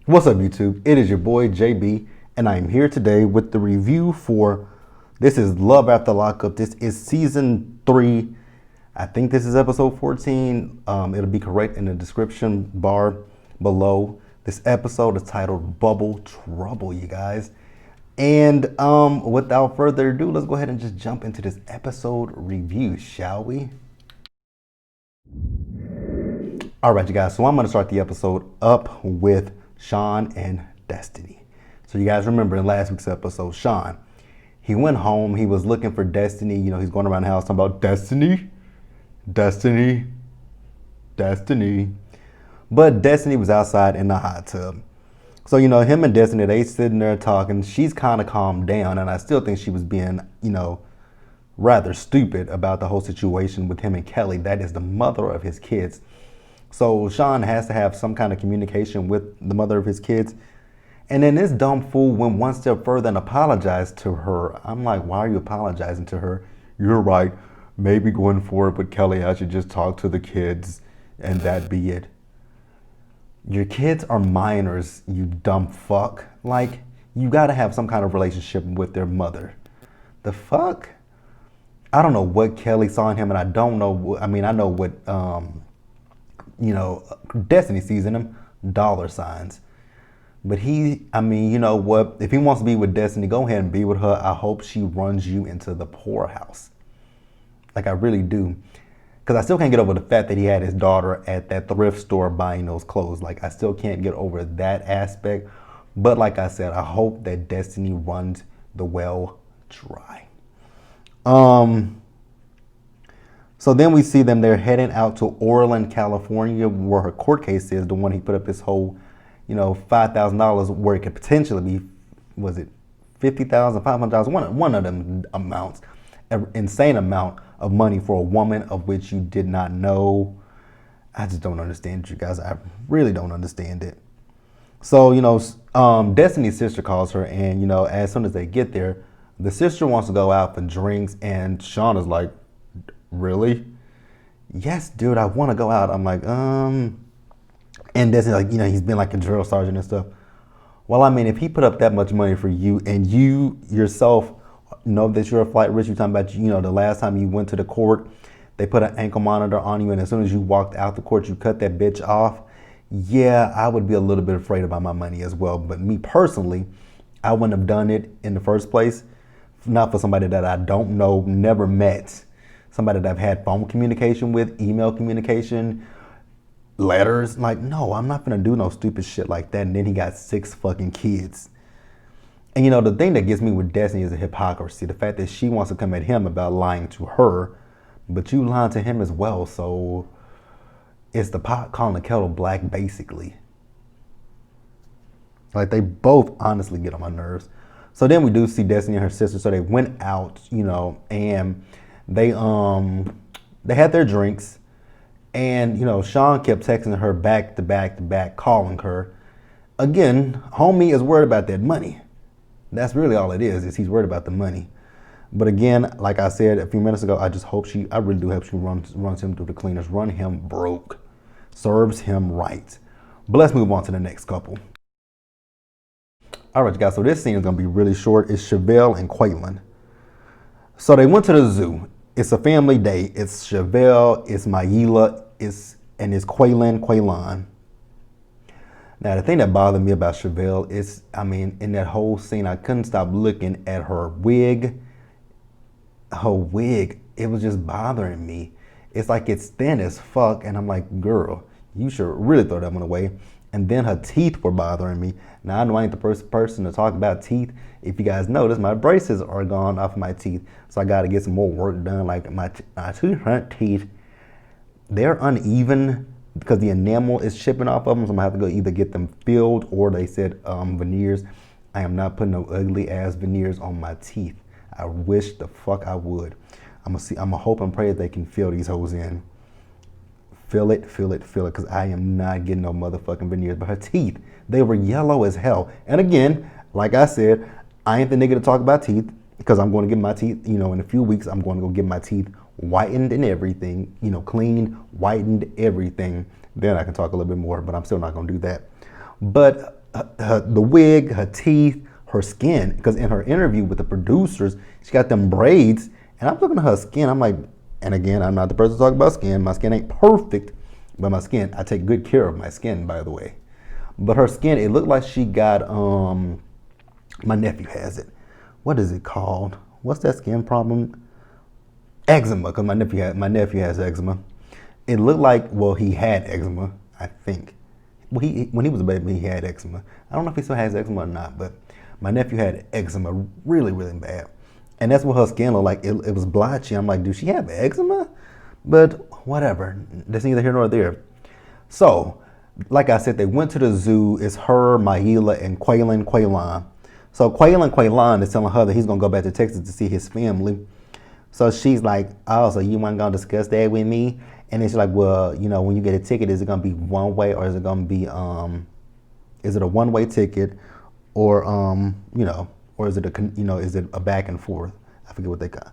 What's up, YouTube? It is your boy JB, and I am here today with the review for this is Love After Lockup. This is season 3. I think this is episode 14. It'll be correct in the description bar below. This episode is titled Bubble Trouble, you guys. And without further ado, let's go ahead and just jump into this episode review, shall we? All right, you guys. So I'm going to start the episode up with Shawn and Destiny. So you guys remember in last week's episode, Shawn, he went home. He was looking for Destiny. You know, he's going around the house talking about Destiny, Destiny, Destiny. But Destiny was outside in the hot tub. So, you know, him and Destiny, they sitting there talking. She's kind of calmed down. And I still think she was being, rather stupid about the whole situation with him and Kelly. That is the mother of his kids. So Shawn has to have some kind of communication with the mother of his kids. And then this dumb fool went one step further and apologized to her. I'm like, why are you apologizing to her? You're right. Maybe going forward with Kelly, I should just talk to the kids and that be it. Your kids are minors, you dumb fuck. Like, you gotta have some kind of relationship with their mother. The fuck? I don't know what Kelly saw in him, and I don't know, I know what, Destiny sees in him, dollar signs. But you know what? If he wants to be with Destiny, go ahead and be with her. I hope she runs you into the poorhouse. Like, I really do. Because I still can't get over the fact that he had his daughter at that thrift store buying those clothes. Like, I still can't get over that aspect. But like I said, I hope that Destiny runs the well dry. So then we see them, they're heading out to Orland, California, where her court case is, the one he put up this whole, $5,000, where it could potentially be, was it $50,000, $500,000, one of them amounts, an insane amount of money for a woman of which you did not know. I just don't understand it, you guys. I really don't understand it. So, Destiny's sister calls her, and, as soon as they get there, the sister wants to go out for drinks, and Shawn is like, really? Yes, dude, I want to go out. I'm like, and Destiny's like, he's been like a drill sergeant and stuff. Well, if he put up that much money for you, and you yourself know that you're a flight risk, you're talking about, the last time you went to the court, they put an ankle monitor on you, and as soon as you walked out the court, you cut that bitch off. Yeah, I would be a little bit afraid about my money as well. But me personally, I wouldn't have done it in the first place, not for somebody that I don't know, never met, somebody that I've had phone communication with, email communication, letters. Like, no, I'm not gonna do no stupid shit like that. And then he got 6 fucking kids. And the thing that gets me with Destiny is the hypocrisy. The fact that she wants to come at him about lying to her, but you lying to him as well. So it's the pot calling the kettle black, basically. Like, they both honestly get on my nerves. So then we do see Destiny and her sister. So they went out, and they had their drinks. And, Shawn kept texting her back to back to back, calling her. Again, homie is worried about that money. That's really all it is he's worried about the money. But again, like I said a few minutes ago, I really do hope she runs him through the cleaners, run him broke, serves him right. But let's move on to the next couple. All right, guys, so this scene is going to be really short. It's Chevelle and Quaylen. So they went to the zoo. It's a family day. It's Chevelle, it's Mayela, it's Quaylen. Now, the thing that bothered me about Chevelle is, in that whole scene, I couldn't stop looking at her wig. Her wig, it was just bothering me. It's like it's thin as fuck, and I'm like, girl, you should really throw that one away. And then her teeth were bothering me. Now, I know I ain't the first person to talk about teeth. If you guys notice, my braces are gone off my teeth, so I got to get some more work done. Like my two front teeth, they're uneven because the enamel is chipping off of them, so I'm gonna have to go either get them filled or they said veneers. I am not putting no ugly ass veneers on my teeth. I wish the fuck I would. I'm gonna hope and pray that they can fill these hoes in. Fill it, because I am not getting no motherfucking veneers. But her teeth, they were yellow as hell. And again, like I said, I ain't the nigga to talk about teeth because I'm going to get my teeth, in a few weeks, I'm going to go get my teeth whitened and everything, clean, whitened, everything. Then I can talk a little bit more, but I'm still not going to do that. But the wig, her teeth, her skin. Because in her interview with the producers, she got them braids, and I'm looking at her skin. I'm like, and again, I'm not the person to talk about skin. My skin ain't perfect, but my skin, I take good care of my skin, by the way. But her skin, it looked like she got, my nephew has it. What is it called? What's that skin problem? Eczema, because my nephew has eczema. It looked like, well, he had eczema, I think. Well, when he was a baby, he had eczema. I don't know if he still has eczema or not, but my nephew had eczema really, really bad. And that's what her skin looked like. It was blotchy. I'm like, do she have eczema? But whatever. That's neither here nor there. So, like I said, they went to the zoo. It's her, Maila, and Quaylon. So Quaylon is telling her that he's going to go back to Texas to see his family. So she's like, oh, so you weren't going to discuss that with me? And then she's like, well, you know, when you get a ticket, is it going to be one way, or is it going to be, is it a one-way ticket, or, you know, or is it is it a back and forth? I forget what they got.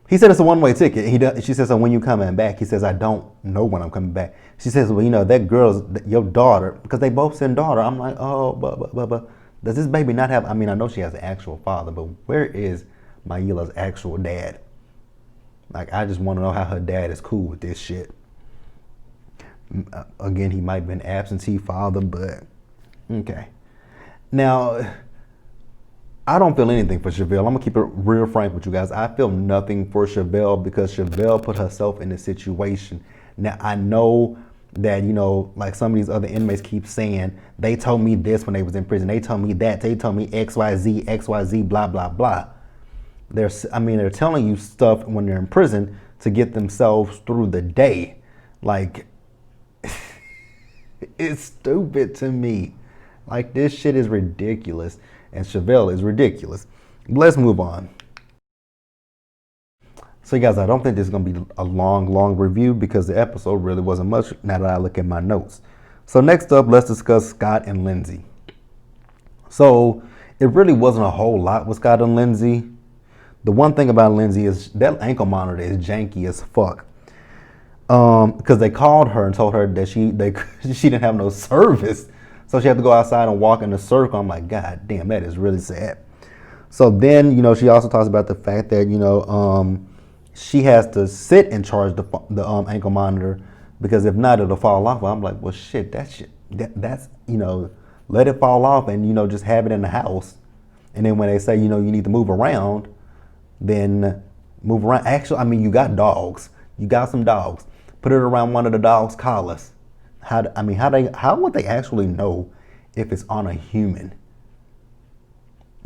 He said it's a one-way ticket. She says, so when you coming back? He says, I don't know when I'm coming back. She says, well, you know, that girl's your daughter, because they both send daughter. I'm like, oh, but does this baby not have, I mean, I know she has an actual father, but where is Maila's actual dad? Like, I just want to know how her dad is cool with this shit. Again, he might be an absentee father, but okay. Now, I don't feel anything for Chevelle. I'm going to keep it real frank with you guys. I feel nothing for Chevelle because Chevelle put herself in this situation. Now, I know that, you know, like some of these other inmates keep saying, they told me this when they was in prison. They told me that. They told me XYZ, blah, blah, blah. They're telling you stuff when they're in prison to get themselves through the day. Like, it's stupid to me. Like, this shit is ridiculous. And Chevelle is ridiculous. Let's move on. So you guys, I don't think this is going to be a long review because the episode really wasn't much now that I look at my notes. So next up, let's discuss Scott and Lindsay. So it really wasn't a whole lot with Scott and Lindsay. The one thing about Lindsay is that ankle monitor is janky as fuck. Because they called her and told her that she didn't have no service. So she had to go outside and walk in a circle. I'm like, God damn, that is really sad. So then, you know, she also talks about the fact that, you know, she has to sit and charge the ankle monitor because if not, it'll fall off. I'm like, well, shit, that's, you know, let it fall off and, you know, just have it in the house. And then when they say, you know, you need to move around, then move around. Actually, I mean, you got dogs. You got some dogs. Put it around one of the dogs' collars. How would they actually know if it's on a human?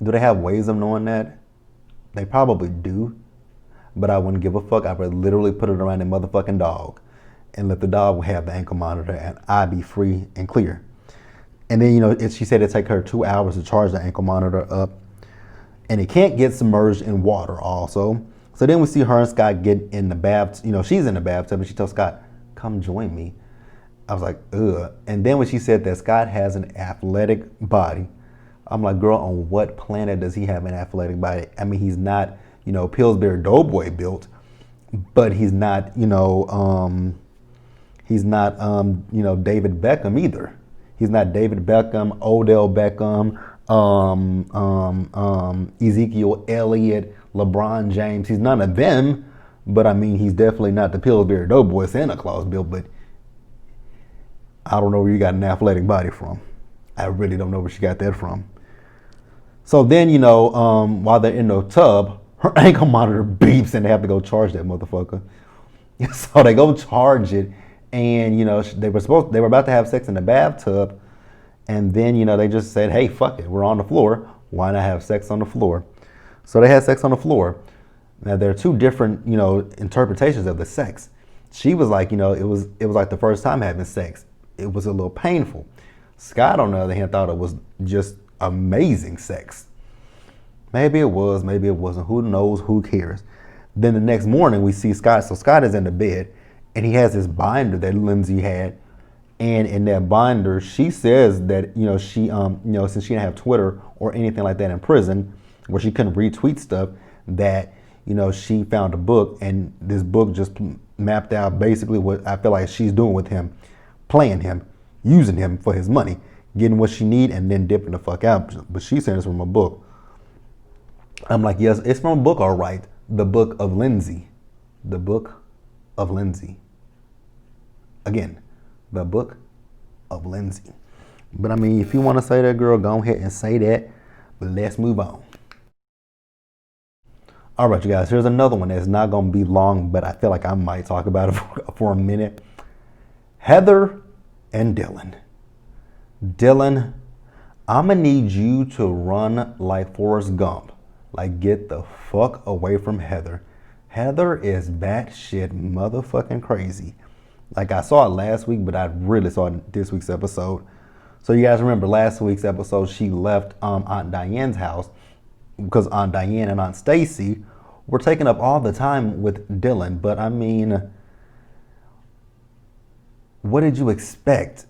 Do they have ways of knowing that? They probably do, but I wouldn't give a fuck. I would literally put it around a motherfucking dog and let the dog have the ankle monitor and I'd be free and clear. And then, you know, she said it'd take her 2 hours to charge the ankle monitor up and it can't get submerged in water also. So then we see her and Scott get in the bathtub. You know, she's in the bathtub and she tells Scott, come join me. I was like, ugh. And then when she said that Scott has an athletic body, I'm like, girl, on what planet does he have an athletic body? I mean, he's not, you know, Pillsbury Doughboy built, but he's not, you know, you know, David Beckham either. He's not David Beckham, Odell Beckham, Ezekiel Elliott, LeBron James. He's none of them, but I mean, he's definitely not the Pillsbury Doughboy Santa Claus built, but I don't know where you got an athletic body from. I really don't know where she got that from. So then, you know, while they're in the tub, her ankle monitor beeps and they have to go charge that motherfucker. So they go charge it and, you know, they were about to have sex in the bathtub. And then, you know, they just said, hey, fuck it. We're on the floor. Why not have sex on the floor? So they had sex on the floor. Now there are two different, you know, interpretations of the sex. She was like, you know, it was like the first time having sex. It was a little painful. Scott, on the other hand, thought it was just amazing sex. Maybe it was, maybe it wasn't. Who knows? Who cares? Then the next morning we see Scott. So Scott is in the bed and he has this binder that Lindsay had. And in that binder, she says that, you know, she, you know, since she didn't have Twitter or anything like that in prison where she couldn't retweet stuff, that, you know, she found a book and this book just mapped out basically what I feel like she's doing with him. Playing him, using him for his money, getting what she need, and then dipping the fuck out. But she's saying it's from a book. I'm like, yes, it's from a book, all right. The Book of Lindsay. The Book of Lindsay. Again, the Book of Lindsay. But I mean, if you want to say that, girl, go ahead and say that. But let's move on. All right, you guys, here's another one that's not going to be long, but I feel like I might talk about it for a minute. Heather and Dylan. Dylan, I'm going to need you to run like Forrest Gump. Like, get the fuck away from Heather. Heather is batshit motherfucking crazy. Like, I saw it last week, but I really saw it this week's episode. So you guys remember last week's episode, she left Aunt Diane's house because Aunt Diane and Aunt Stacy were taking up all the time with Dylan. But I mean, what did you expect?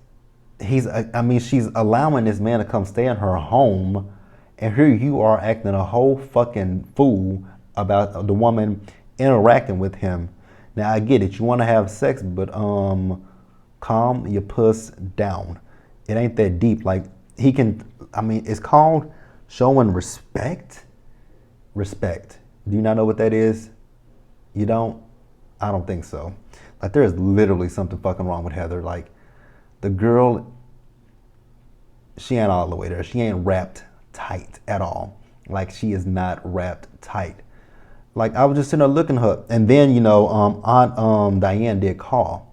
She's allowing this man to come stay in her home, and here you are acting a whole fucking fool about the woman interacting with him. Now I get it, you want to have sex, but calm your puss down. It ain't that deep. Like, he can, it's called showing respect. Respect. Do you not know what that is? You don't? I don't think so. Like, there is literally something fucking wrong with Heather. Like, the girl, she ain't all the way there. She ain't wrapped tight at all. Like, she is not wrapped tight. Like, I was just sitting there looking at her. And then, Aunt Diane did call.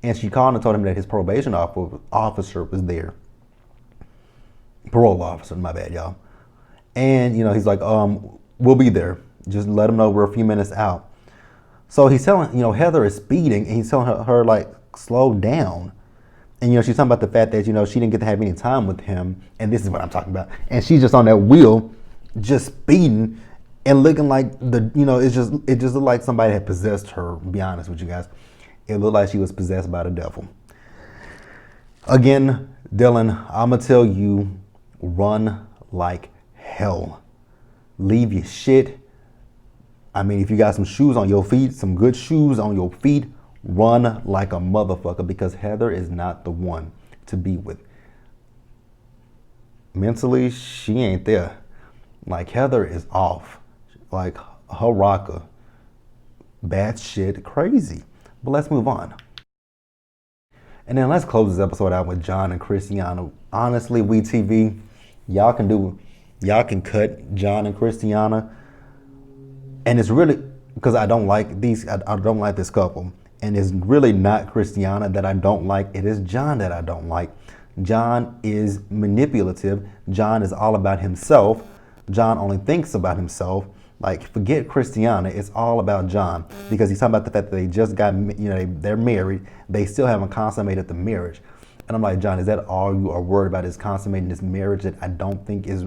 And she called and told him that his probation officer was there. Parole officer, my bad, y'all. And, he's like, we'll be there. Just let him know we're a few minutes out. So he's telling, Heather is speeding, and he's telling her like, slow down. And, she's talking about the fact that, she didn't get to have any time with him. And this is what I'm talking about. And she's just on that wheel, just speeding and looking like it just looked like somebody had possessed her, to be honest with you guys. It looked like she was possessed by the devil. Again, Dylan, I'm going to tell you, run like hell. Leave your shit. If you got some shoes on your feet, some good shoes on your feet, run like a motherfucker, because Heather is not the one to be with. Mentally, she ain't there. Like, Heather is off. Like, her rocker. Bad shit, crazy. But let's move on. And then let's close this episode out with John and Christiana. Honestly, WeTV, y'all can cut John and Christiana. And it's really because I don't like this couple. And it's really not Christiana that I don't like. It is John that I don't like. John is manipulative. John is all about himself. John only thinks about himself. Like, forget Christiana. It's all about John, because he's talking about the fact that they just got, they're married. They still haven't consummated the marriage. And I'm like, John, is that all you are worried about, is consummating this marriage that I don't think is,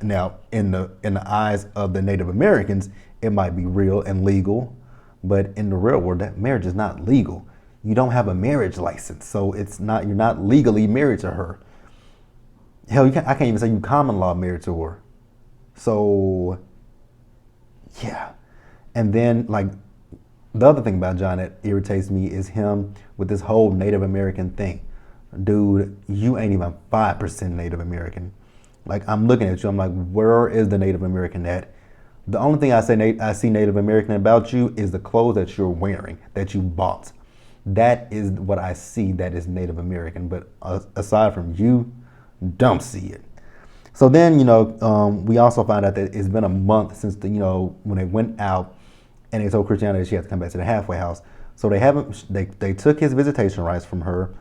now in the eyes of the Native Americans, it might be real and legal, but in the real world, that marriage is not legal. You don't have a marriage license, so you're not legally married to her. Hell, I can't even say you common law married to her. So, yeah. And then, like, the other thing about John that irritates me is him with this whole Native American thing. Dude, you ain't even 5% Native American. Like, I'm looking at you, I'm like, where is the Native American at? The only thing I see Native American about you is the clothes that you're wearing, that you bought. That is what I see that is Native American. But aside from you, don't see it. So then, we also found out that it's been a month since when they went out, and they told Christiana that she had to come back to the halfway house. So they took his visitation rights from her.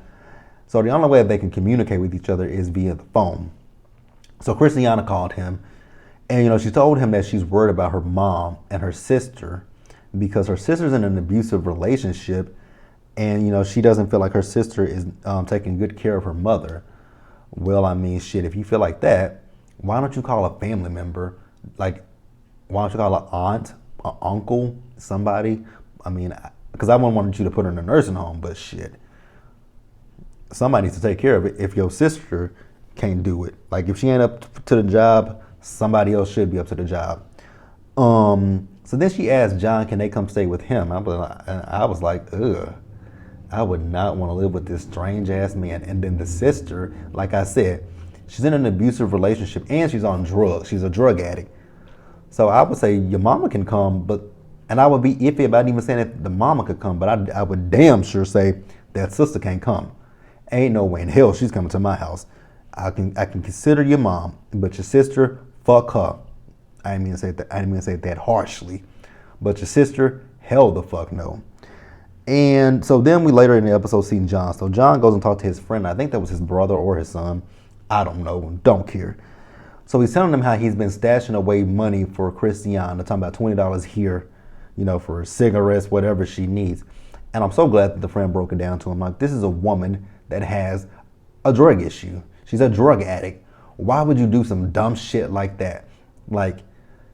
So the only way that they can communicate with each other is via the phone. So Christiana called him, and she told him that she's worried about her mom and her sister, because her sister's in an abusive relationship, and she doesn't feel like her sister is taking good care of her mother. Well, shit, if you feel like that, why don't you call a family member? Like, why don't you call an aunt, an uncle, somebody? Because I wouldn't want you to put her in a nursing home, but shit, somebody needs to take care of it if your sister can't do it. Like, if she ain't up to the job, somebody else should be up to the job. So then she asked John, can they come stay with him? I was like, ugh. I would not want to live with this strange ass man. And then the sister, like I said, she's in an abusive relationship and she's on drugs. She's a drug addict. So I would say your mama can come, and I would be iffy about even saying if the mama could come, but I would damn sure say that sister can't come. Ain't no way in hell she's coming to my house. I can consider your mom, but your sister, fuck her. I didn't mean to say that harshly, but your sister, hell the fuck no. And so then we later in the episode see John. So John goes and talks to his friend. I think that was his brother or his son. I don't know. Don't care. So he's telling them how he's been stashing away money for Christiana, talking about $20 here, for cigarettes, whatever she needs. And I'm so glad that the friend broke it down to him. Like, this is a woman that has a drug issue. She's a drug addict. Why would you do some dumb shit like that? Like,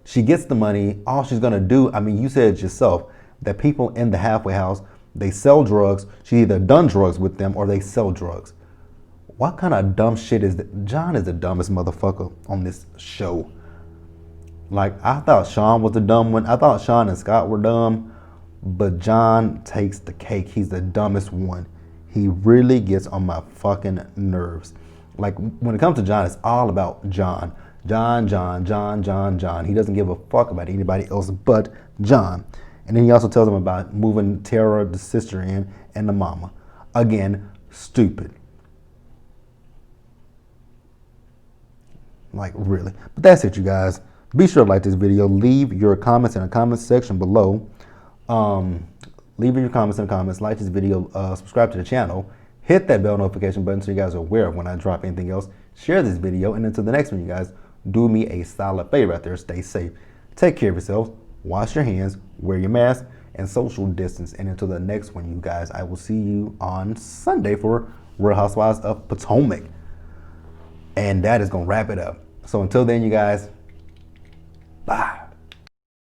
she gets the money. All she's going to do, you said it yourself, that people in the halfway house, they sell drugs. She either done drugs with them or they sell drugs. What kind of dumb shit is that? John is the dumbest motherfucker on this show. Like, I thought Shawn was the dumb one. I thought Shawn and Scott were dumb, but John takes the cake. He's the dumbest one. He really gets on my fucking nerves. Like, when it comes to John, it's all about John. John. He doesn't give a fuck about anybody else but John. And then he also tells them about moving Tara, the sister, in, and the mama. Again, stupid. Like, really. But that's it, you guys. Be sure to like this video. Leave your comments in the comments section below. Leave your comments in the comments. Like this video. Subscribe to the channel. Hit that bell notification button so you guys are aware of when I drop anything else. Share this video. And until the next one, you guys, do me a solid favor out there. Stay safe. Take care of yourselves. Wash your hands. Wear your mask. And social distance. And until the next one, you guys, I will see you on Sunday for Real Housewives of Potomac. And that is going to wrap it up. So until then, you guys, bye.